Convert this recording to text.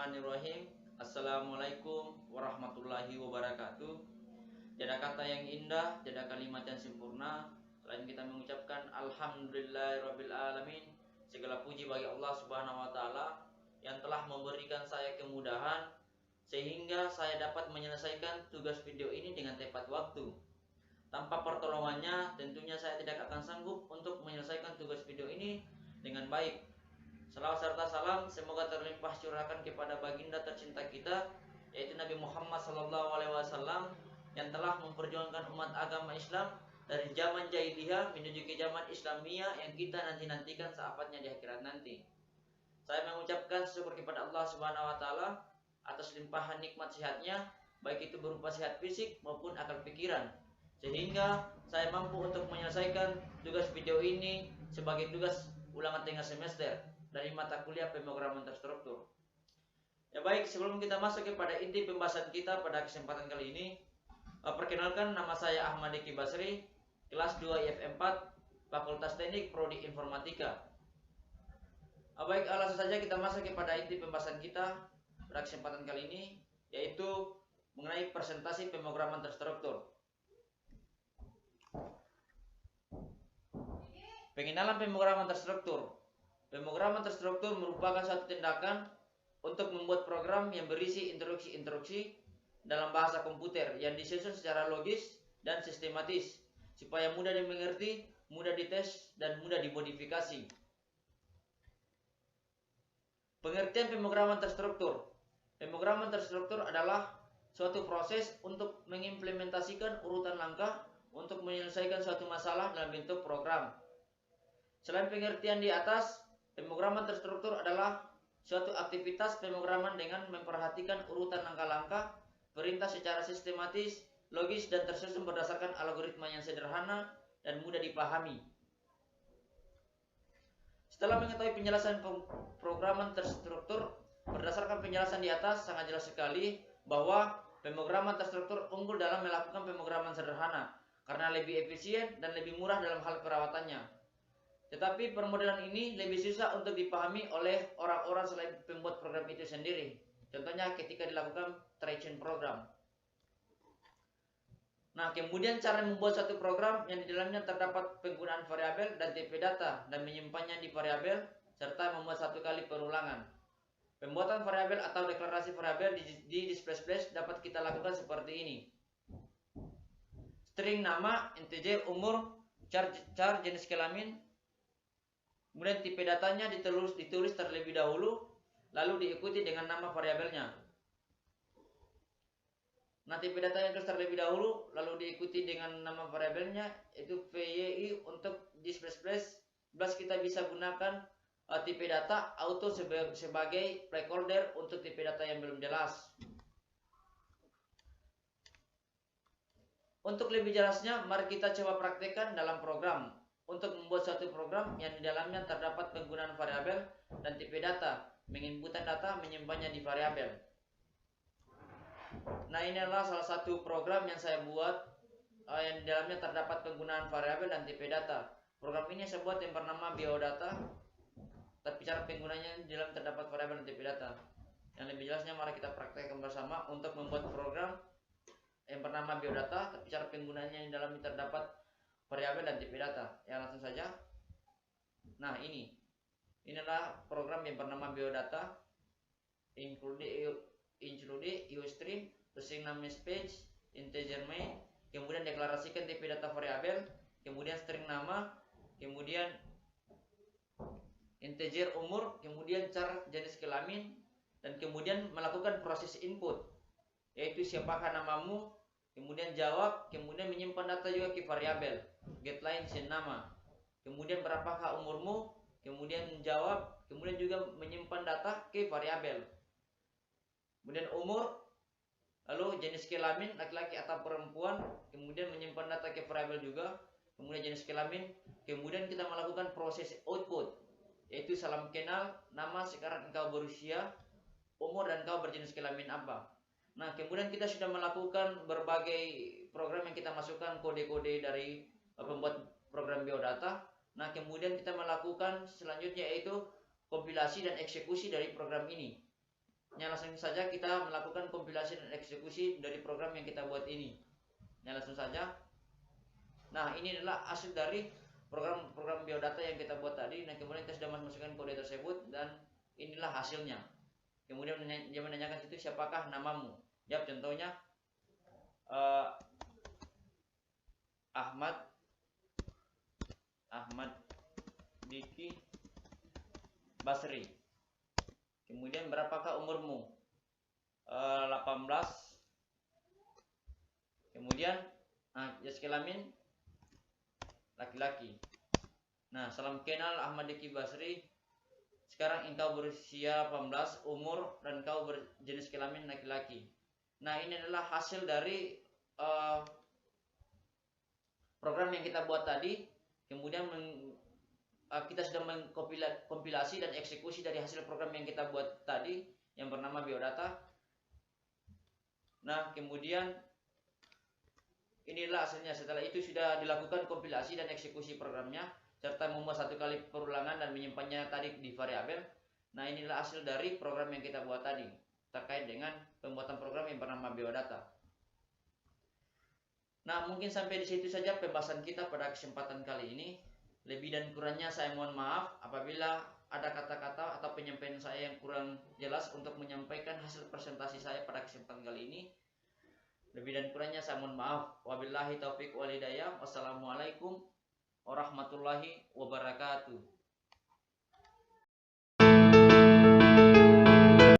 Bismillahirrahmanirrahim. Assalamualaikum warahmatullahi wabarakatuh. Tiada kata yang indah, tiada kalimat yang sempurna selain kita mengucapkan Alhamdulillahirabbil alamin. Segala puji bagi Allah Subhanahu wa taala yang telah memberikan saya kemudahan sehingga saya dapat menyelesaikan tugas video ini dengan tepat waktu. Tanpa pertolongannya tentunya saya tidak akan sanggup untuk menyelesaikan tugas video ini dengan baik. Salawat serta salam semoga terlimpah curahkan kepada baginda tercinta kita, yaitu Nabi Muhammad SAW, yang telah memperjuangkan umat agama Islam dari zaman jahiliyah menuju ke zaman Islamiyah yang kita nanti-nantikan sahabatnya di akhirat nanti. Saya mengucapkan syukur kepada Allah Subhanahu wa taala atas limpahan nikmat sehatnya, baik itu berupa sehat fisik maupun akal pikiran, sehingga saya mampu untuk menyelesaikan tugas video ini sebagai tugas ulangan tengah semester dari mata kuliah pemrograman terstruktur. Ya baik, sebelum kita masuk kepada inti pembahasan kita pada kesempatan kali ini, perkenalkan, nama saya Ahmad Eki Basri, kelas 2 IF 4, Fakultas Teknik Prodi Informatika. Baik, langsung saja kita masuk kepada inti pembahasan kita pada kesempatan kali ini, yaitu mengenai presentasi pemrograman terstruktur. Pengenalan pemrograman terstruktur. Pemrograman terstruktur merupakan suatu tindakan untuk membuat program yang berisi instruksi-instruksi dalam bahasa komputer yang disusun secara logis dan sistematis supaya mudah dimengerti, mudah dites, dan mudah dimodifikasi. Pengertian pemrograman terstruktur. Pemrograman terstruktur adalah suatu proses untuk mengimplementasikan urutan langkah untuk menyelesaikan suatu masalah dalam bentuk program. Selain pengertian di atas, pemrograman terstruktur adalah suatu aktivitas pemrograman dengan memperhatikan urutan langkah-langkah, perintah secara sistematis, logis, dan tersusun berdasarkan algoritma yang sederhana dan mudah dipahami. Setelah mengetahui penjelasan pemrograman terstruktur, berdasarkan penjelasan di atas sangat jelas sekali bahwa pemrograman terstruktur unggul dalam melakukan pemrograman sederhana karena lebih efisien dan lebih murah dalam hal perawatannya. Tetapi permodelan ini lebih susah untuk dipahami oleh orang-orang selain pembuat program itu sendiri. Contohnya ketika dilakukan traction program. Nah, kemudian cara membuat satu program yang di dalamnya terdapat penggunaan variabel dan tipe data dan menyimpannya di variabel serta membuat satu kali perulangan. Pembuatan variabel atau deklarasi variabel di display dapat kita lakukan seperti ini. String nama, integer, umur, char jenis kelamin. Kemudian tipe datanya ditulis terlebih dahulu, lalu diikuti dengan nama variabelnya. Nah, tipe datanya ditulis terlebih dahulu, lalu diikuti dengan nama variabelnya, itu VYI. Untuk display kita bisa gunakan tipe data auto sebagai placeholder untuk tipe data yang belum jelas. Untuk lebih jelasnya, mari kita coba praktekkan dalam program. Untuk membuat suatu program yang di dalamnya terdapat penggunaan variabel dan tipe data, menginputkan data, menyimpannya di variabel. Nah, ini adalah salah satu program yang saya buat yang di dalamnya terdapat penggunaan variabel dan tipe data. Program ini saya buat yang bernama biodata, tapi cara penggunanya di dalam terdapat variabel dan tipe data. Yang lebih jelasnya mari kita praktekkan bersama untuk membuat program yang bernama biodata, tapi cara penggunanya di dalamnya terdapat variabel dan tipe data. Ya, langsung saja. Nah, inilah program yang bernama biodata. Include usestream, string name page, integer main, kemudian deklarasikan tipe data variabel, kemudian string nama, kemudian integer umur, kemudian char jenis kelamin, dan kemudian melakukan proses input, yaitu siapakah namamu, kemudian jawab, kemudian menyimpan data juga ke variabel, getLine sen nama, kemudian berapakah umurmu, kemudian menjawab, kemudian juga menyimpan data ke variabel, kemudian umur, lalu jenis kelamin laki-laki atau perempuan, kemudian menyimpan data ke variabel juga, kemudian jenis kelamin, kemudian kita melakukan proses output, yaitu salam kenal, nama, sekarang engkau berusia, umur, dan engkau berjenis kelamin apa. Nah, kemudian kita sudah melakukan berbagai program yang kita masukkan kode-kode dari pembuat program biodata. Nah, kemudian kita melakukan selanjutnya yaitu kompilasi dan eksekusi dari program ini. langsung saja kita melakukan kompilasi dan eksekusi dari program yang kita buat ini. Langsung saja. Nah, ini adalah hasil dari program biodata yang kita buat tadi. Nah, kemudian kita sudah masukkan kode tersebut dan inilah hasilnya. Kemudian dia menanyakan situ siapakah namamu. Jawab contohnya Ahmad Diki Basri. Kemudian berapakah umurmu? 18. Kemudian jenis kelamin laki-laki. Nah, salam kenal Ahmad Diki Basri. Sekarang engkau berusia 18, umur dan kau berjenis kelamin laki-laki. Nah, ini adalah hasil dari program yang kita buat tadi. Kemudian kita sudah mengkompilasi dan eksekusi dari hasil program yang kita buat tadi yang bernama biodata. Nah, kemudian inilah hasilnya. Setelah itu sudah dilakukan kompilasi dan eksekusi programnya serta membuat satu kali perulangan dan menyimpannya tadi di variabel. Nah, inilah hasil dari program yang kita buat tadi terkait dengan pembuatan program yang bernama biodata. Nah, mungkin sampai di situ saja pembahasan kita pada kesempatan kali ini. Lebih dan kurangnya saya mohon maaf apabila ada kata-kata atau penyampaian saya yang kurang jelas untuk menyampaikan hasil presentasi saya pada kesempatan kali ini. Lebih dan kurangnya saya mohon maaf. Wabillahi taufiq wal hidayah. Wassalamualaikum warahmatullahi wabarakatuh.